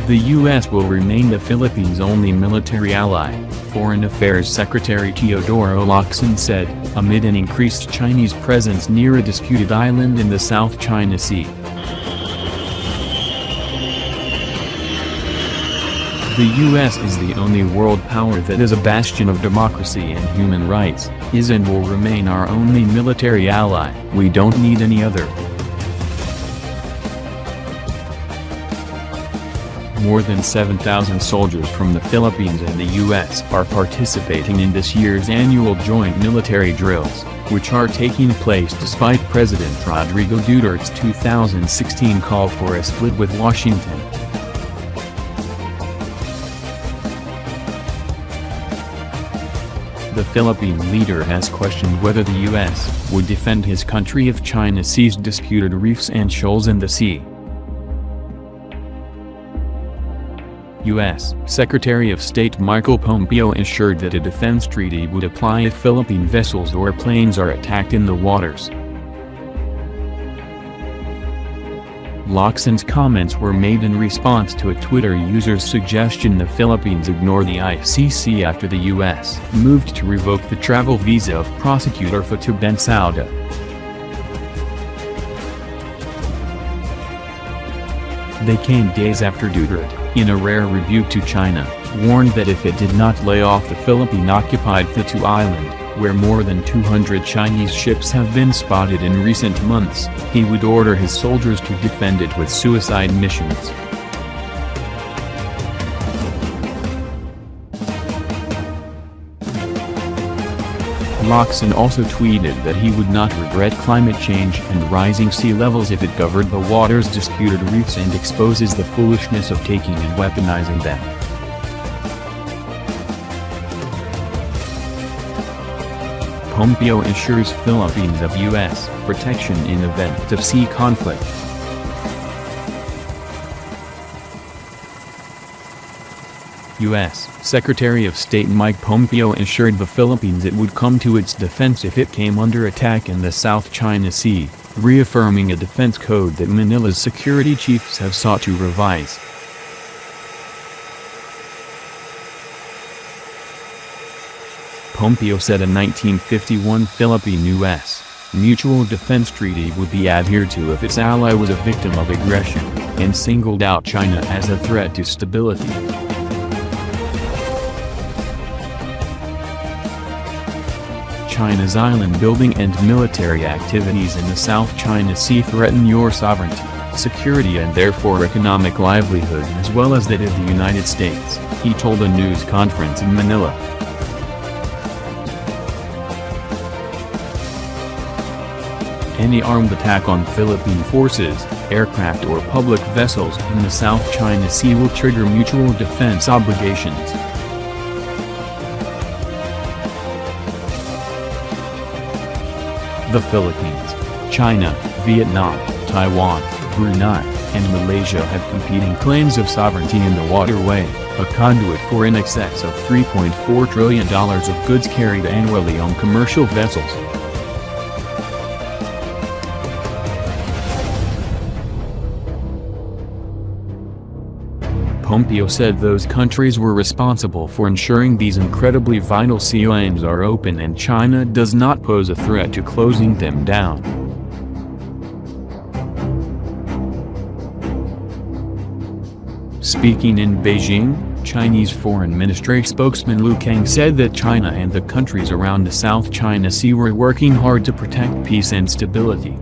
The U.S. will remain the Philippines' only military ally, Foreign Affairs Secretary Teodoro Locsin said, amid an increased Chinese presence near a disputed island in the South China Sea. The U.S. is the only world power that is a bastion of democracy and human rights, is and will remain our only military ally. We don't need any other. More than 7,000 soldiers from the Philippines and the U.S. are participating in this year's annual joint military drills, which are taking place despite President Rodrigo Duterte's 2016 call for a split with Washington. The Philippine leader has questioned whether the U.S. would defend his country if China seized disputed reefs and shoals in the sea. U.S. Secretary of State Michael Pompeo assured that a defense treaty would apply if Philippine vessels or planes are attacked in the waters. Locsin's comments were made in response to a Twitter user's suggestion the Philippines ignore the ICC after the U.S. moved to revoke the travel visa of prosecutor Fatou Bensouda. They came days after Duterte, in a rare rebuke to China, warned that if it did not lay off the Philippine-occupied Fatou Island, where more than 200 Chinese ships have been spotted in recent months, he would order his soldiers to defend it with suicide missions. Locsin also tweeted that he would not regret climate change and rising sea levels if it covered the water's disputed reefs and exposes the foolishness of taking and weaponizing them. Pompeo assures Philippines of U.S. protection in event of sea conflict. U.S. Secretary of State Mike Pompeo assured the Philippines it would come to its defense if it came under attack in the South China Sea, reaffirming a defense code that Manila's security chiefs have sought to revise. Pompeo said a 1951 Philippine-U.S. mutual defense treaty would be adhered to if its ally was a victim of aggression, and singled out China as a threat to stability. China's island-building and military activities in the South China Sea threaten your sovereignty, security and therefore economic livelihood as well as that of the United States, he told a news conference in Manila. Any armed attack on Philippine forces, aircraft or public vessels in the South China Sea will trigger mutual defense obligations. The Philippines, China, Vietnam, Taiwan, Brunei, and Malaysia have competing claims of sovereignty in the waterway, a conduit for in excess of $3.4 trillion of goods carried annually on commercial vessels. Pompeo said those countries were responsible for ensuring these incredibly vital sea lanes are open and China does not pose a threat to closing them down. Speaking in Beijing, Chinese Foreign Ministry spokesman Lu Kang said that China and the countries around the South China Sea were working hard to protect peace and stability.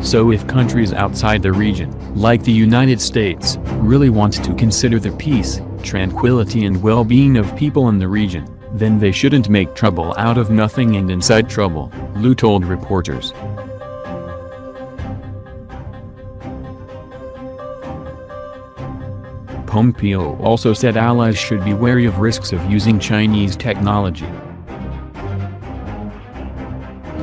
So if countries outside the region, like the United States, really want to consider the peace, tranquility and well-being of people in the region, then they shouldn't make trouble out of nothing and incite trouble, Lu told reporters. Pompeo also said allies should be wary of risks of using Chinese technology.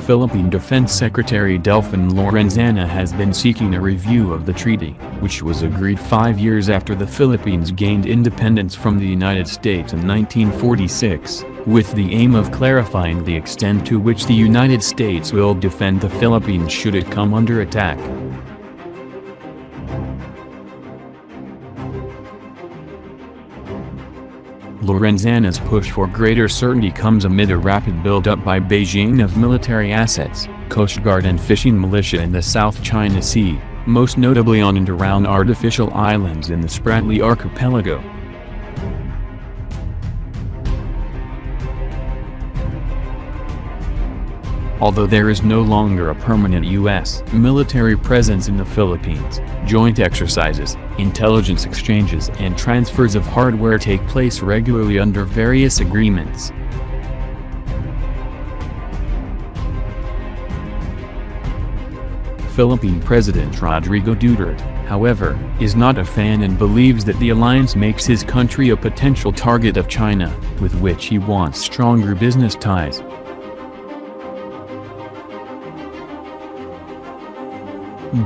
Philippine Defense Secretary Delfin Lorenzana has been seeking a review of the treaty, which was agreed 5 years after the Philippines gained independence from the United States in 1946. with the aim of clarifying the extent to which the United States will defend the Philippines should it come under attack. Lorenzana's push for greater certainty comes amid a rapid build-up by Beijing of military assets, Coast Guard and fishing militia in the South China Sea, most notably on and around artificial islands in the Spratly Archipelago. Although there is no longer a permanent U.S. military presence in the Philippines, joint exercises, intelligence exchanges and transfers of hardware take place regularly under various agreements. Philippine President Rodrigo Duterte, however, is not a fan and believes that the alliance makes his country a potential target of China, with which he wants stronger business ties.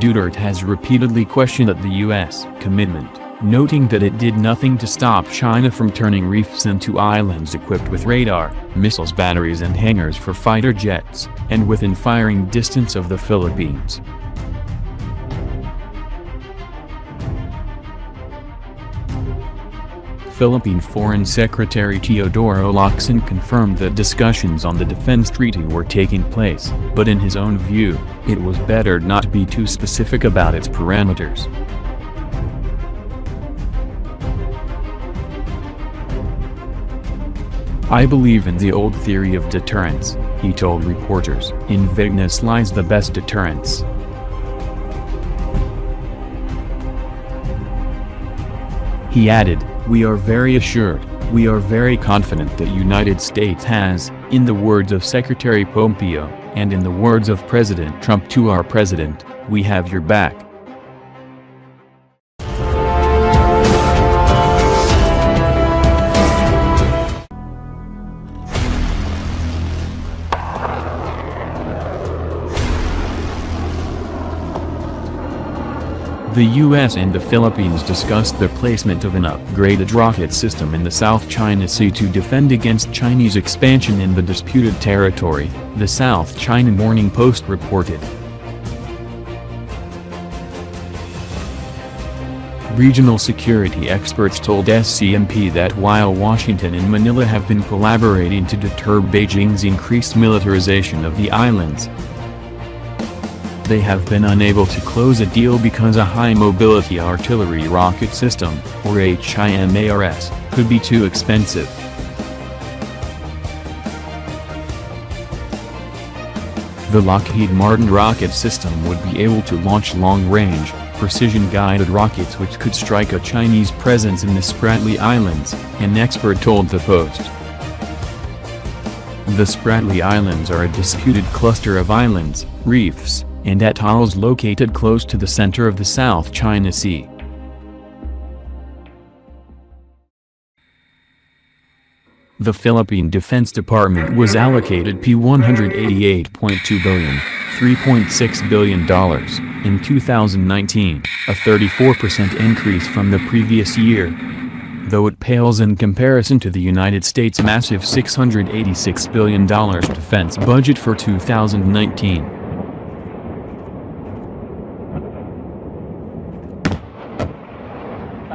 Duterte has repeatedly questioned the U.S. commitment, noting that it did nothing to stop China from turning reefs into islands equipped with radar, missiles batteries and hangars for fighter jets, and within firing distance of the Philippines. Philippine Foreign Secretary Teodoro Locsin confirmed that discussions on the defense treaty were taking place, but in his own view, it was better not be too specific about its parameters. "I believe in the old theory of deterrence," he told reporters. "In vagueness lies the best deterrence." He added, "We are very assured, we are very confident that United States has, in the words of Secretary Pompeo, and in the words of President Trump to our president, we have your back." The U.S. and the Philippines discussed the placement of an upgraded rocket system in the South China Sea to defend against Chinese expansion in the disputed territory, the South China Morning Post reported. Regional security experts told SCMP that while Washington and Manila have been collaborating to deter Beijing's increased militarization of the islands, they have been unable to close a deal because a high-mobility artillery rocket system, or HIMARS, could be too expensive. The Lockheed Martin rocket system would be able to launch long-range, precision-guided rockets which could strike a Chinese presence in the Spratly Islands, an expert told the Post. The Spratly Islands are a disputed cluster of islands, reefs, and atolls located close to the center of the South China Sea. The Philippine Defense Department was allocated P188.2 billion, $3.6 billion, in 2019, a 34% increase from the previous year. Though it pales in comparison to the United States' massive $686 billion defense budget for 2019.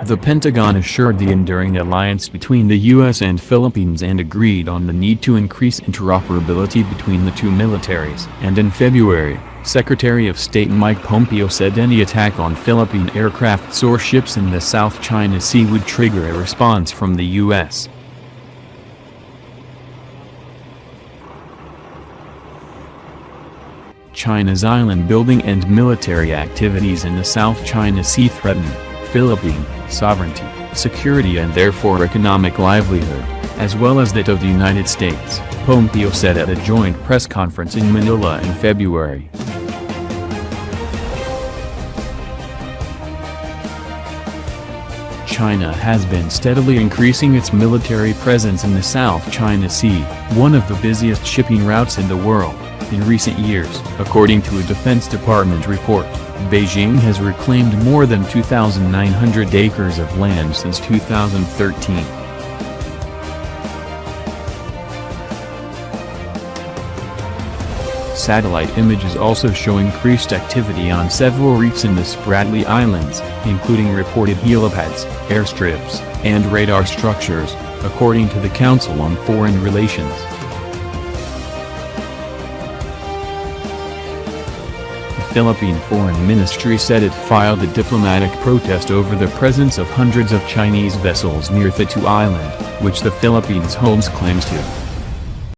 The Pentagon assured the enduring alliance between the U.S. and Philippines and agreed on the need to increase interoperability between the two militaries. And in February, Secretary of State Mike Pompeo said any attack on Philippine aircrafts or ships in the South China Sea would trigger a response from the U.S. China's island building and military activities in the South China Sea threaten Philippine sovereignty, security and therefore economic livelihood, as well as that of the United States, Pompeo said at a joint press conference in Manila in February. China has been steadily increasing its military presence in the South China Sea, one of the busiest shipping routes in the world, in recent years. According to a Defense Department report, Beijing has reclaimed more than 2,900 acres of land since 2013. satellite images also show increased activity on several reefs in the Spratly Islands, including reported helipads, airstrips, and radar structures, according to the Council on Foreign Relations. The Philippine Foreign Ministry said it filed a diplomatic protest over the presence of hundreds of Chinese vessels near Thitu Island, which the Philippines holds claims to.